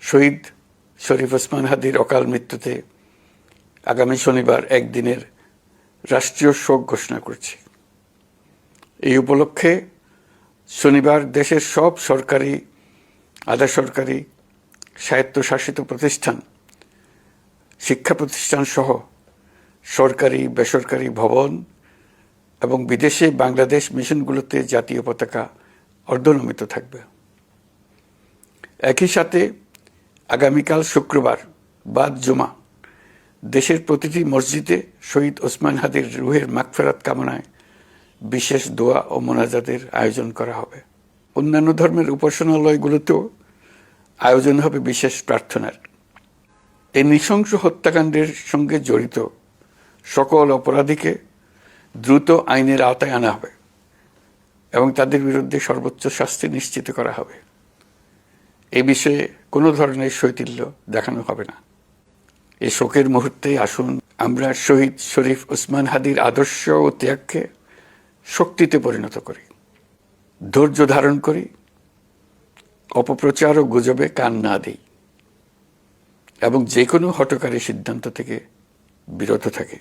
শহীদ শরীফ ওসমান হাদির অকাল মৃত্যুতে আগামী শনিবার একদিনের রাষ্ট্রীয় শোক ঘোষণা করছি। এই উপলক্ষে শনিবার দেশের সব সরকারি, আধা সরকারি, স্বায়ত্তশাসিত প্রতিষ্ঠান, শিক্ষা প্রতিষ্ঠান সহ সরকারি বেসরকারি ভবন এবং বিদেশে বাংলাদেশ মিশনগুলোতে জাতীয় পতাকা অর্ধনমিত থাকবে। একই সাথে আগামীকাল শুক্রবার বাদ জুমা দেশের প্রতিটি মসজিদে শহীদ ওসমান হাদির রুহের মাগফিরাত কামনায় বিশেষ দোয়া ও মোনাজাতের আয়োজন করা হবে। অন্যান্য ধর্মের উপাসনালয়গুলোতেও আয়োজন হবে বিশেষ প্রার্থনার। এই নৃশংস হত্যাকাণ্ডের সঙ্গে জড়িত সকল অপরাধীকে দ্রুত আইনের আওতায় আনা হবে এবং তাদের বিরুদ্ধে সর্বোচ্চ শাস্তি নিশ্চিত করা হবে। এই বিষয়ে কোনো ধরনের শৈথিল্য দেখানো হবে না। এই শোকের মুহূর্তে আসুন আমরা শহীদ শরীফ ওসমান হাদির আদর্শ ও ত্যাগকে শক্তিতে পরিণত করি, ধৈর্য ধারণ করি, অপপ্রচার ও গুজবে কান না দিই এবং যে কোনো হঠকারী সিদ্ধান্ত থেকে বিরত থাকি।